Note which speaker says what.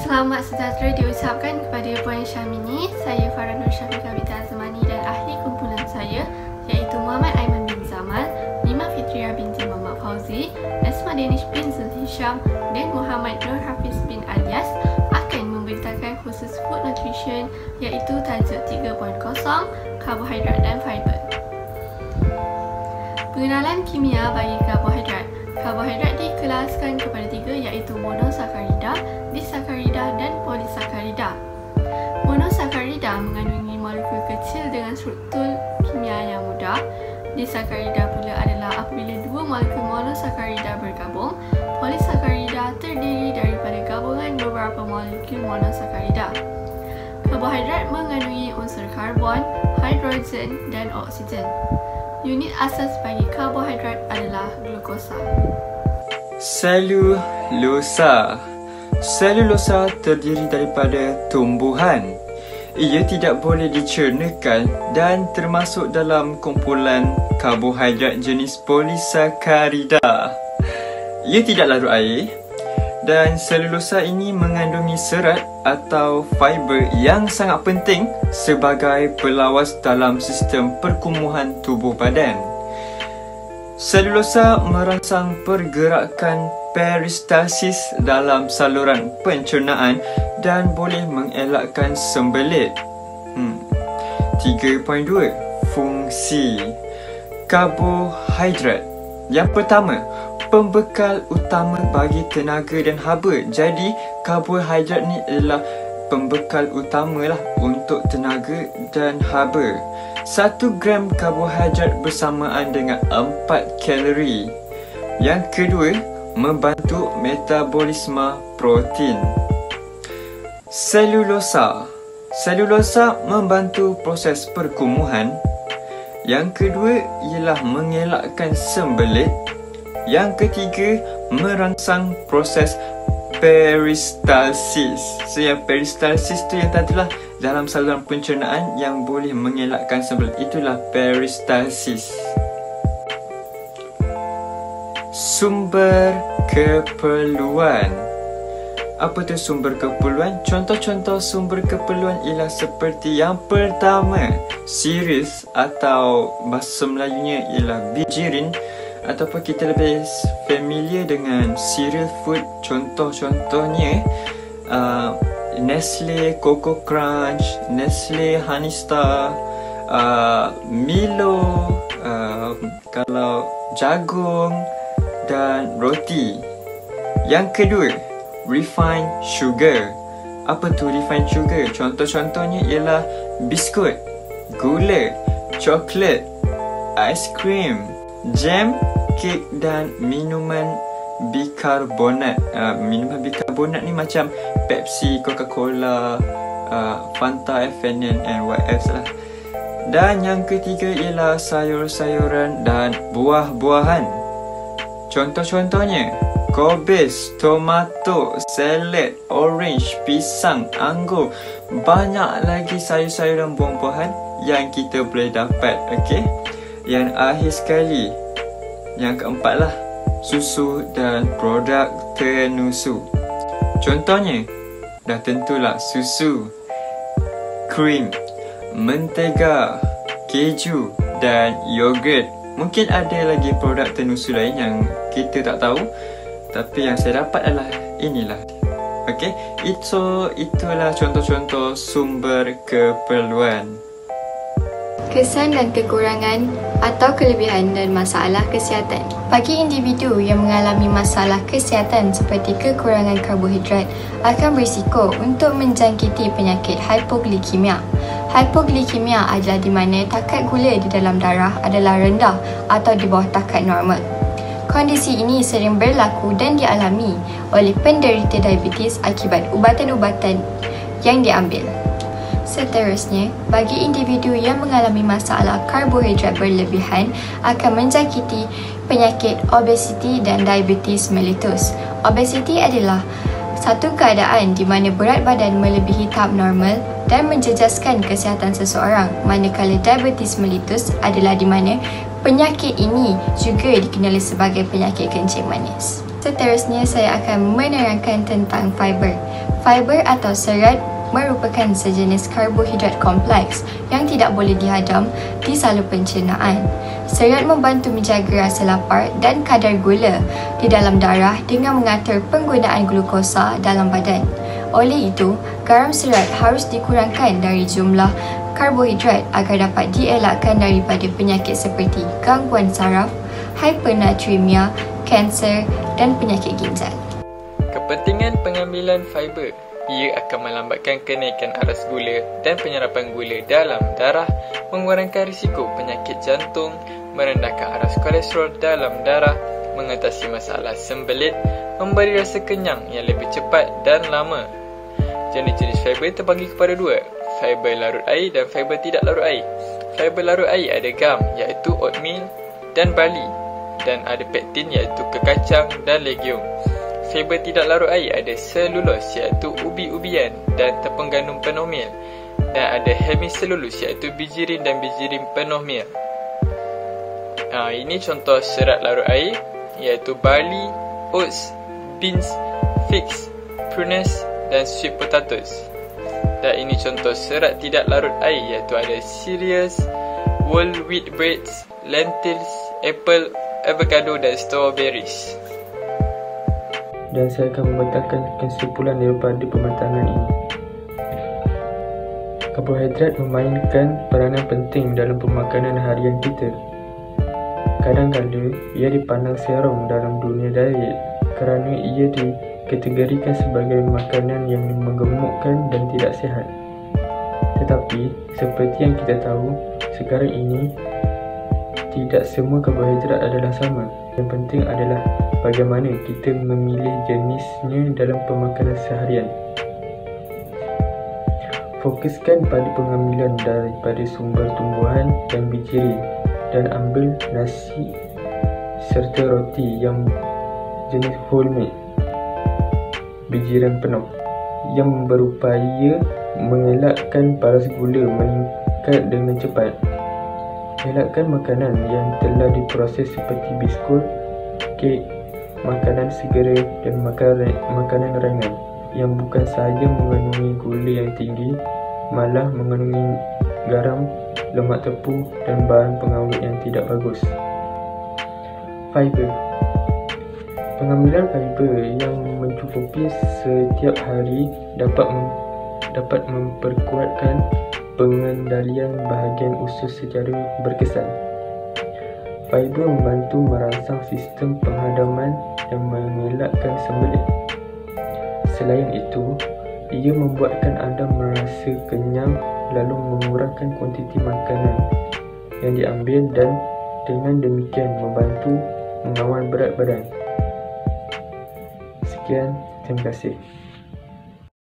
Speaker 1: Selamat sejahtera diucapkan kepada Puan Syamini. Saya Farah Nur Syafiqah binti Azmani dan ahli kumpulan saya iaitu Muhammad Aiman bin Zamal, Nima Fitria binti Muhammad Fauzi, Esma Danish bin Zulhisham dan Muhammad Nur Hafiz bin Alias akan memberitakan khusus food nutrition iaitu tajuk 3.0 karbohidrat dan fiber. Pengenalan kimia bagi karbohidrat. Karbohidrat dikelaskan kepada tiga iaitu monosakarida, disakarida dan polisakarida. Monosakarida mengandungi molekul kecil dengan struktur kimia yang mudah. Disakarida pula adalah apabila dua molekul monosakarida bergabung. Polisakarida terdiri daripada gabungan beberapa molekul monosakarida. Karbohidrat mengandungi unsur karbon, hidrogen dan oksigen. Unit asas bagi karbohidrat adalah glukosa.
Speaker 2: Selulosa. Selulosa terdiri daripada tumbuhan. Ia tidak boleh dicernakan dan termasuk dalam kumpulan karbohidrat jenis polisakarida. Ia tidak larut air dan selulosa ini mengandungi serat atau fiber yang sangat penting sebagai pelawas dalam sistem perkumuhan tubuh badan. Selulosa merangsang pergerakan peristalsis dalam saluran pencernaan dan boleh mengelakkan sembelit. 3.2 Fungsi karbohidrat. Yang pertama, pembekal utama bagi tenaga dan haba. Jadi karbohidrat ni adalah pembekal utama lah untuk tenaga dan haba. 1 gram karbohidrat bersamaan dengan 4 kalori. Yang kedua, membantu metabolisme protein. Selulosa. Selulosa membantu proses perkumuhan. Yang kedua ialah mengelakkan sembelit. Yang ketiga, merangsang proses peristalsis. So yang peristalsis tu yang tadilah dalam saluran pencernaan yang boleh mengelakkan sembelit. Itulah peristalsis. Sumber keperluan. Apa tu sumber keperluan? Contoh-contoh sumber keperluan ialah seperti yang pertama, cereals atau bahasa Melayunya ialah bijirin, ataupun kita lebih familiar dengan cereal food. Contoh-contohnya Nestle Coco Crunch, Nestle Honey Star, Milo, kalau jagung dan roti. Yang kedua, refined sugar. Apa tu refined sugar? Contoh-contohnya ialah biskut, gula, coklat, ais krim, jam, kek dan minuman bikarbonat. Minuman bikarbonat ni macam Pepsi, Coca-Cola, Fanta, FNN and what else lah. Dan yang ketiga ialah sayur-sayuran dan buah-buahan. Contoh-contohnya kobis, tomato, salad, orange, pisang, anggur. Banyak lagi sayur-sayur dan buah-buahan yang kita boleh dapat. Okey. Yang akhir sekali, yang keempat lah, susu dan produk tenusu. Contohnya, dah tentulah susu, krim, mentega, keju dan yogurt. Mungkin ada lagi produk tenusu lain yang kita tak tahu, tapi yang saya dapat adalah inilah. Okey, itulah contoh-contoh sumber keperluan.
Speaker 3: Kesan dan kekurangan atau kelebihan dan masalah kesihatan. Bagi individu yang mengalami masalah kesihatan seperti kekurangan karbohidrat akan berisiko untuk menjangkiti penyakit hypoglikemia. Hypoglikemia adalah di mana takat gula di dalam darah adalah rendah atau di bawah takat normal. Kondisi ini sering berlaku dan dialami oleh penderita diabetes akibat ubatan-ubatan yang diambil. Seterusnya, bagi individu yang mengalami masalah karbohidrat berlebihan akan menjangkiti penyakit obesiti dan diabetes mellitus. Obesiti adalah satu keadaan di mana berat badan melebihi tahap normal dan menjejaskan kesihatan seseorang, manakala diabetes mellitus adalah di mana penyakit ini juga dikenali sebagai penyakit kencing manis. Seterusnya, saya akan menerangkan tentang fiber. Fiber atau serat merupakan sejenis karbohidrat kompleks yang tidak boleh dihadam di salur pencernaan. Serat membantu menjaga rasa lapar dan kadar gula di dalam darah dengan mengatur penggunaan glukosa dalam badan. Oleh itu, garam serat harus dikurangkan dari jumlah karbohidrat agar dapat dielakkan daripada penyakit seperti gangguan saraf, hipernatremia, kanser dan penyakit ginjal.
Speaker 4: Kepentingan pengambilan fiber. Ia akan melambatkan kenaikan aras gula dan penyerapan gula dalam darah, mengurangkan risiko penyakit jantung, merendahkan aras kolesterol dalam darah, mengatasi masalah sembelit, memberi rasa kenyang yang lebih cepat dan lama. Jenis-jenis fiber terbagi kepada dua, fiber larut air dan fiber tidak larut air. Fiber larut air ada gam iaitu oatmeal dan barley, dan ada pektin iaitu kekacang dan legium. Fiber tidak larut air ada selulos iaitu ubi-ubian dan tepung gandum penuh mil, dan ada hemiselulus iaitu bijirin dan bijirin penuh mil. Ini contoh serat larut air iaitu barley, oats, beans, figs, prunes dan sweet potatoes. Dan ini contoh serat tidak larut air iaitu ada cereals, whole wheat breads, lentils, apple, avocado dan strawberries.
Speaker 5: Dan saya akan membentangkan kesimpulan daripada pembentangan ini. Karbohidrat memainkan peranan penting dalam pemakanan harian kita. Kadang-kadang ia dipandang serong dalam dunia diet kerana ia dikategorikan sebagai makanan yang menggemukkan dan tidak sihat. Tetapi, seperti yang kita tahu, sekarang ini tidak semua karbohidrat adalah sama. Yang penting adalah bagaimana kita memilih jenisnya dalam pemakanan seharian. Fokuskan pada pengambilan daripada sumber tumbuhan dan bijirin, dan ambil nasi serta roti yang jenis wholemeal, bijiran penuh, yang berupaya mengelakkan paras gula meningkat dengan cepat. Elakkan makanan yang telah diproses seperti biskut, kek, makanan segera dan makanan ringan yang bukan sahaja mengandungi gula yang tinggi, malah mengandungi garam, lemak tepung dan bahan pengawet yang tidak bagus. Fiber. Pengambilan fiber yang mencukupi setiap hari dapat memperkuatkan pengendalian bahagian usus secara berkesan. Fiber membantu merangsang sistem penghadaman dan mengelakkan sembelit. Selain itu, ia membuatkan anda merasa kenyang lalu mengurangkan kuantiti makanan yang diambil dan dengan demikian membantu mengawal berat badan. Sekian, terima kasih.